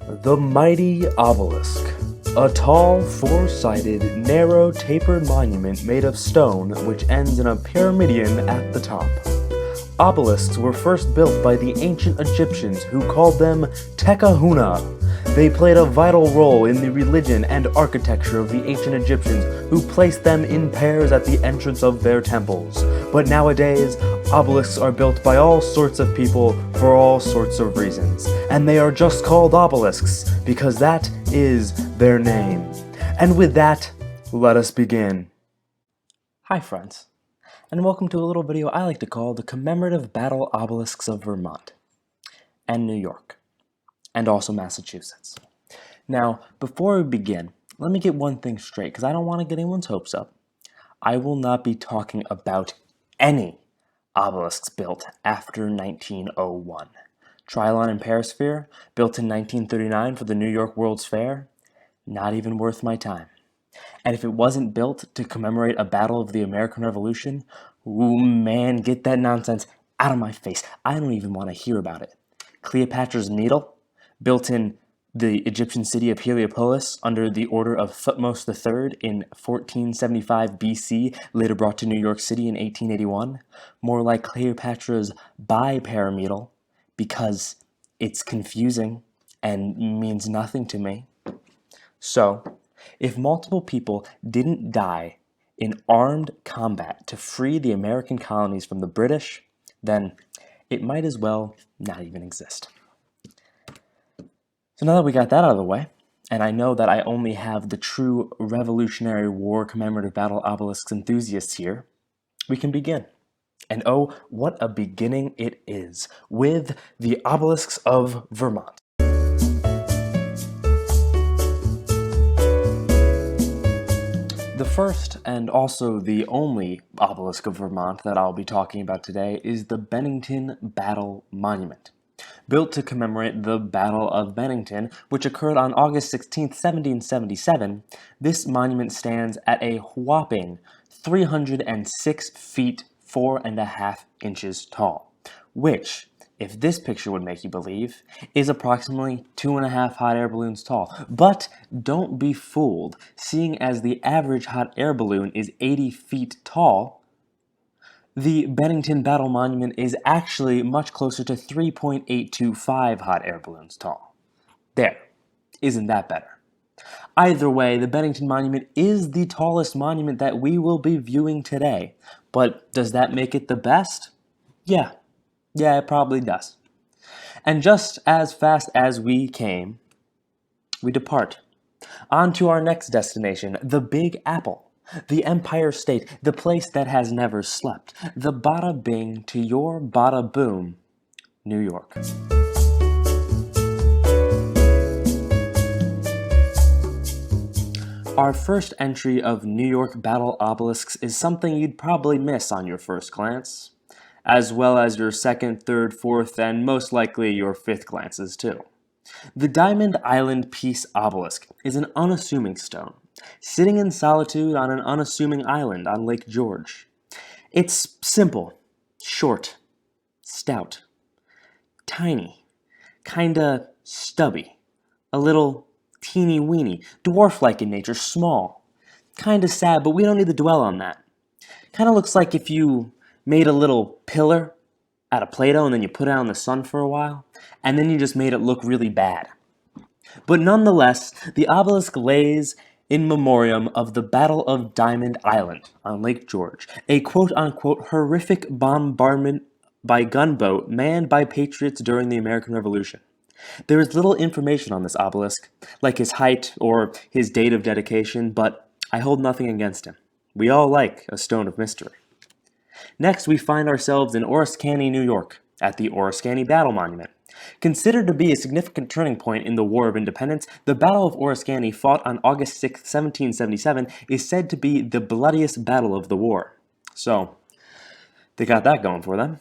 The mighty obelisk, a tall, four-sided, narrow, tapered monument made of stone which ends in a pyramidion at the top. Obelisks were first built by the ancient Egyptians who called them tekahuna. They played a vital role in the religion and architecture of the ancient Egyptians who placed them in pairs at the entrance of their temples. But nowadays, obelisks are built by all sorts of people for all sorts of reasons, and they are just called obelisks because that is their name. And with that, let us begin. Hi friends, and welcome to a little video I like to call the Commemorative Battle Obelisks of Vermont and New York, and also Massachusetts. Now, before we begin, let me get one thing straight, because I don't want to get anyone's hopes up. I will not be talking about any obelisks built after 1901. Trilon and Perisphere, built in 1939 for the New York World's Fair, not even worth my time. And if it wasn't built to commemorate a battle of the American Revolution, ooh man, get that nonsense out of my face. I don't even want to hear about it. Cleopatra's Needle, built in the Egyptian city of Heliopolis under the order of Thutmose III in 1475 BC, later brought to New York City in 1881. More like Cleopatra's bipyramidal, because it's confusing and means nothing to me. So, if multiple people didn't die in armed combat to free the American colonies from the British, then it might as well not even exist. So now that we got that out of the way, and I know that I only have the true Revolutionary War Commemorative Battle Obelisks enthusiasts here, we can begin. And oh, what a beginning it is, with the obelisks of Vermont. The first, and also the only, obelisk of Vermont that I'll be talking about today is the Bennington Battle Monument. Built to commemorate the Battle of Bennington, which occurred on August 16, 1777, this monument stands at a whopping 306 feet 4.5 inches tall, which, if this picture would make you believe, is approximately 2.5 hot air balloons tall. But don't be fooled, seeing as the average hot air balloon is 80 feet tall, the Bennington Battle Monument is actually much closer to 3.825 hot air balloons tall. There. Isn't that better? Either way, the Bennington Monument is the tallest monument that we will be viewing today. But does that make it the best? Yeah, it probably does. And just as fast as we came, we depart. On to our next destination, the Big Apple. The Empire State, the place that has never slept. The bada bing to your bada boom, New York. Our first entry of New York Battle Obelisks is something you'd probably miss on your first glance, as well as your second, third, fourth, and most likely your fifth glances too. The Diamond Island Peace Obelisk is an unassuming stone, sitting in solitude on an unassuming island on Lake George. It's simple, short, stout, tiny, kinda stubby, a little teeny-weeny, dwarf-like in nature, small, kinda sad, but we don't need to dwell on that. Kinda looks like if you made a little pillar out of Play-Doh and then you put it out in the sun for a while, and then you just made it look really bad. But nonetheless, the obelisk lays in memoriam of the Battle of Diamond Island on Lake George, a quote-unquote horrific bombardment by gunboat manned by patriots during the American Revolution. There is little information on this obelisk, like his height or his date of dedication, but I hold nothing against him. We all like a stone of mystery. Next, we find ourselves in Oriskany, New York, at the Oriskany Battle Monument. Considered to be a significant turning point in the War of Independence, the Battle of Oriskany, fought on August 6, 1777, is said to be the bloodiest battle of the war. So, they got that going for them.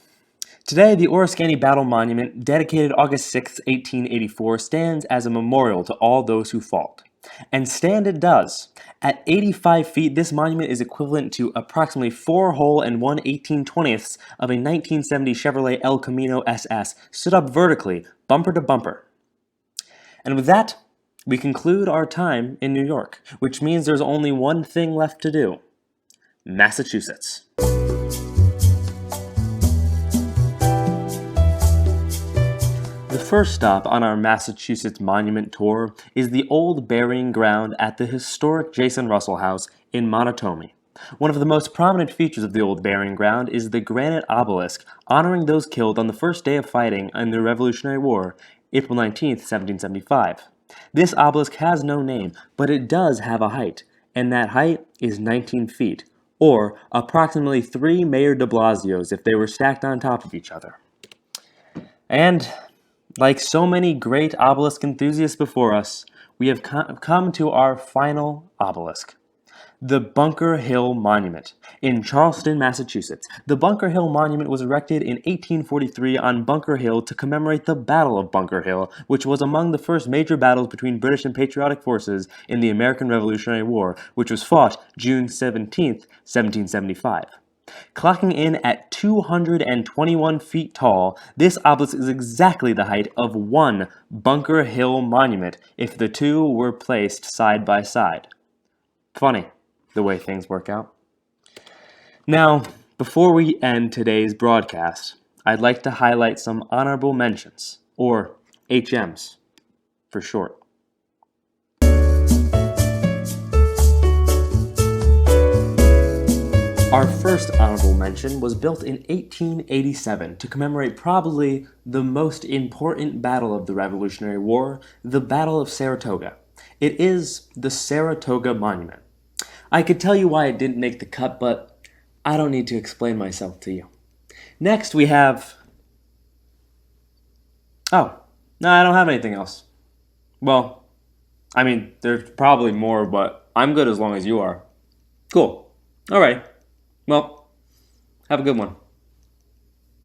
Today, the Oriskany Battle Monument, dedicated August 6, 1884, stands as a memorial to all those who fought. And stand it does. At 85 feet, this monument is equivalent to approximately 4 hole and 1 18/20ths of a 1970 Chevrolet El Camino SS, stood up vertically, bumper to bumper. And with that, we conclude our time in New York, which means there's only one thing left to do: Massachusetts. The first stop on our Massachusetts Monument tour is the old burying ground at the historic Jason Russell House in Monotomy. One of the most prominent features of the old burying ground is the granite obelisk honoring those killed on the first day of fighting in the Revolutionary War, April 19, 1775. This obelisk has no name, but it does have a height, and that height is 19 feet, or approximately 3 Mayor de Blasios if they were stacked on top of each other. And like so many great obelisk enthusiasts before us, we have come to our final obelisk: the Bunker Hill Monument in Charleston, Massachusetts. The Bunker Hill Monument was erected in 1843 on Bunker Hill to commemorate the Battle of Bunker Hill, which was among the first major battles between British and patriotic forces in the American Revolutionary War, which was fought June 17, 1775. Clocking in at 221 feet tall, this obelisk is exactly the height of one Bunker Hill Monument if the two were placed side by side. Funny the way things work out. Now, before we end today's broadcast, I'd like to highlight some honorable mentions, or HMs for short. Our first honorable mention was built in 1887 to commemorate probably the most important battle of the Revolutionary War, the Battle of Saratoga. It is the Saratoga Monument. I could tell you why it didn't make the cut, but I don't need to explain myself to you. Next we have... Oh, no, I don't have anything else. Well, I mean, there's probably more, but I'm good as long as you are. Cool. Alright. Well, have a good one.